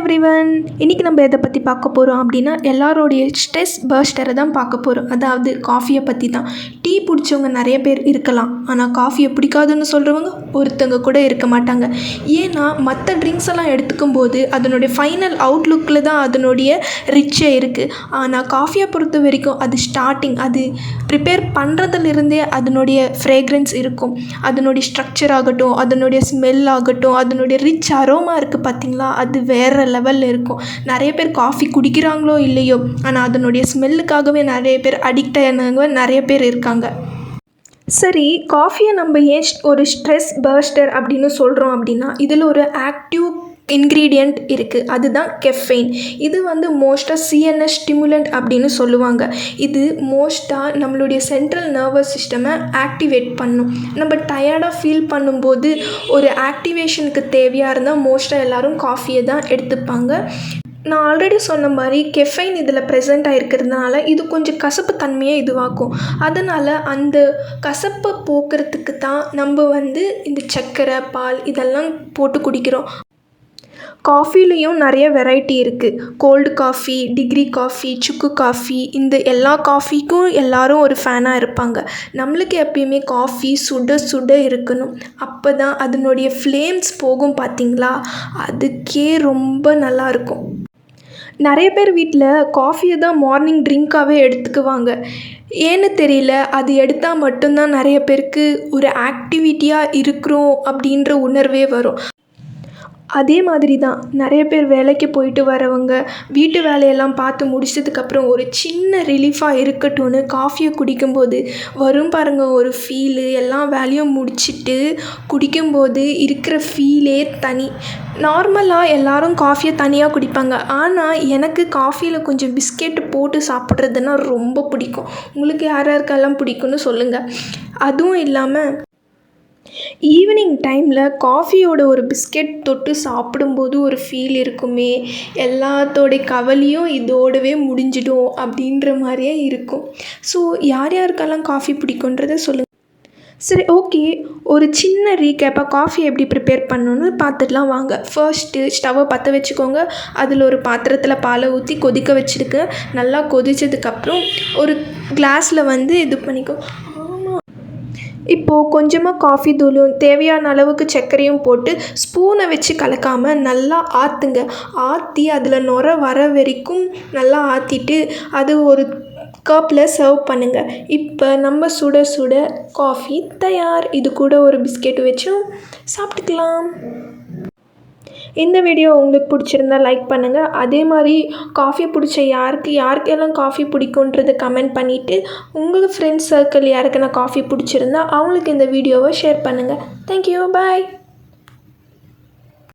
Everyone, இன்றைக்கி நம்ம எதை பற்றி பார்க்க போகிறோம் அப்படின்னா எல்லாரோடைய ஸ்ட்ரெஸ் பர்ஸ்டரை தான் பார்க்க போகிறோம். அதாவது காஃபியை பற்றி தான். டீ பிடிச்சவங்க நிறைய பேர் இருக்கலாம், ஆனால் காஃபியை பிடிக்காதுன்னு சொல்கிறவங்க ஒருத்தங்க கூட இருக்க மாட்டாங்க. ஏன்னா மற்ற ட்ரிங்க்ஸ் எல்லாம் எடுத்துக்கும் போது அதனுடைய ஃபைனல் அவுட்லுக்கில் தான் அதனுடைய ரிச்சே இருக்குது. ஆனால் காஃபியை பொறுத்த வரைக்கும் அது ஸ்டார்டிங், அது ப்ரிப்பேர் பண்ணுறதுலேருந்தே அதனுடைய ஃப்ரேக்ரன்ஸ் இருக்கும். அதனுடைய ஸ்ட்ரக்சர் ஆகட்டும், அதனுடைய ஸ்மெல் ஆகட்டும், அதனுடைய ரிச் அரோமா இருக்குது பார்த்திங்களா, அது வேறு லெவலில் இருக்கும். நிறைய பேர் காஃபி குடிக்கிறாங்களோ இல்லையோ, ஆனால் அதனுடைய ஸ்மெல்லுக்காகவே நிறைய பேர் அடிக்ட் ஆனவங்க நிறைய பேர் இருக்காங்க. சரி, காஃபியை நம்ம ஏன் ஒரு ஸ்ட்ரெஸ் பர்ஸ்டர் அப்படின்னு சொல்கிறோம் அப்படின்னா, இதில் ஒரு ஆக்டிவ் இன்க்ரீடியண்ட் இருக்குது, அதுதான் கெஃபைன். இது மோஸ்ட்டாக சிஎன்எஸ் ஸ்டிமுலண்ட் அப்படின்னு சொல்லுவாங்க. இது மோஸ்ட்டாக நம்மளுடைய சென்ட்ரல் நர்வஸ் சிஸ்டமை ஆக்டிவேட் பண்ணும். நம்ம டயர்டாக ஃபீல் பண்ணும்போது ஒரு ஆக்டிவேஷனுக்கு தேவையாக இருந்தால் மோஸ்ட்டாக எல்லோரும் காஃபியை தான் எடுத்துப்பாங்க. நான் ஆல்ரெடி சொன்ன மாதிரி கெஃபைன் இதில் ப்ரெசென்ட் ஆகிருக்கிறதுனால இது கொஞ்சம் கசப்பு தன்மையை இதுவாக்கும். அதனால் அந்த கசப்பை போக்குறதுக்கு தான் நம்ம இந்த சர்க்கரை, பால் இதெல்லாம் போட்டு குடிக்கிறோம். காஃபிலையும் நிறைய வெரைட்டி இருக்குது. கோல்டு காஃபி, டிகிரி காஃபி, சுக்கு காஃபி, இந்த எல்லா காஃபிக்கும் எல்லோரும் ஒரு ஃபேனாக இருப்பாங்க. நம்மளுக்கு எப்பயுமே காஃபி சுட சுட இருக்கணும். அப்போ தான் அதனுடைய ஃப்ளேம்ஸ் போகும் பார்த்திங்களா, அதுக்கே ரொம்ப நல்லாயிருக்கும். நிறைய பேர் வீட்டில் காஃபியை தான் மார்னிங் ட்ரிங்காகவே எடுத்துக்குவாங்க. ஏன்னு தெரியல, அது எடுத்தால் மட்டும்தான் நிறைய பேருக்கு ஒரு ஆக்டிவிட்டியாக இருக்கிறோம் அப்படின்ற உணர்வே வரும். அதே மாதிரி தான் நிறைய பேர் வேலைக்கு போயிட்டு வரவங்க வீட்டு வேலையெல்லாம் பார்த்து முடிச்சதுக்கப்புறம் ஒரு சின்ன ரிலீஃபாக இருக்கட்டும்னு காஃபியை குடிக்கும்போது வரும் பாருங்கள் ஒரு ஃபீலு. எல்லா வேலையும் முடிச்சுட்டு குடிக்கும்போது இருக்கிற ஃபீலே தனி. நார்மலாக எல்லோரும் காஃபியை தனியாக குடிப்பாங்க, ஆனால் எனக்கு காஃபியில் கொஞ்சம் பிஸ்கெட்டு போட்டு சாப்பிட்றதுன்னா ரொம்ப பிடிக்கும். உங்களுக்கு யாருக்கெல்லாம் பிடிக்கும்னு சொல்லுங்கள். அதுவும் இல்லாமல் ஈவினிங் டைமில் காஃபியோட ஒரு பிஸ்கெட் தொட்டு சாப்பிடும்போது ஒரு ஃபீல் இருக்குமே, எல்லாத்தோடைய கவலையும் இதோடவே முடிஞ்சிடும் அப்படின்ற மாதிரியே இருக்கும். ஸோ யார் யாருக்கெல்லாம் காஃபி பிடிக்குன்றதை சொல்லுங்கள். சரி, ஓகே, ஒரு சின்ன ரீகேப்பாக காஃபி எப்படி ப்ரிப்பேர் பண்ணணுன்னு பார்த்துட்டுலாம் வாங்க. ஃபர்ஸ்ட்டு ஸ்டவ்வை பற்ற வச்சுக்கோங்க. அதில் ஒரு பாத்திரத்தில் பாலை ஊற்றி கொதிக்க வச்சுடுங்க. நல்லா கொதித்ததுக்கப்புறம் ஒரு கிளாஸில் இது பண்ணிக்கோ. இப்போது கொஞ்சமாக காஃபி தூளும் தேவையான அளவுக்கு சர்க்கரையும் போட்டு ஸ்பூனை வச்சு கலக்காமல் நல்லா ஆற்றுங்க. ஆற்றி அதில் நுர வர வரைக்கும் நல்லா ஆற்றிட்டு அது ஒரு கப்பில் சர்வ் பண்ணுங்கள். இப்போ நம்ம சுட சுட காஃபி தயார். இது கூட ஒரு பிஸ்கெட் வச்சும் சாப்பிட்டுக்கலாம். இந்த வீடியோ உங்களுக்கு பிடிச்சிருந்தா லைக் பண்ணுங்கள். அதே மாதிரி காஃபி பிடிச்ச யாருக்கெல்லாம் காஃபி பிடிக்குன்றதை கமெண்ட் பண்ணிவிட்டு உங்கள் ஃப்ரெண்ட்ஸ் சர்க்கிள் யாருக்குன்னா காஃபி பிடிச்சிருந்தா அவங்களுக்கு இந்த வீடியோவை ஷேர் பண்ணுங்கள். தேங்க்யூ, பாய்.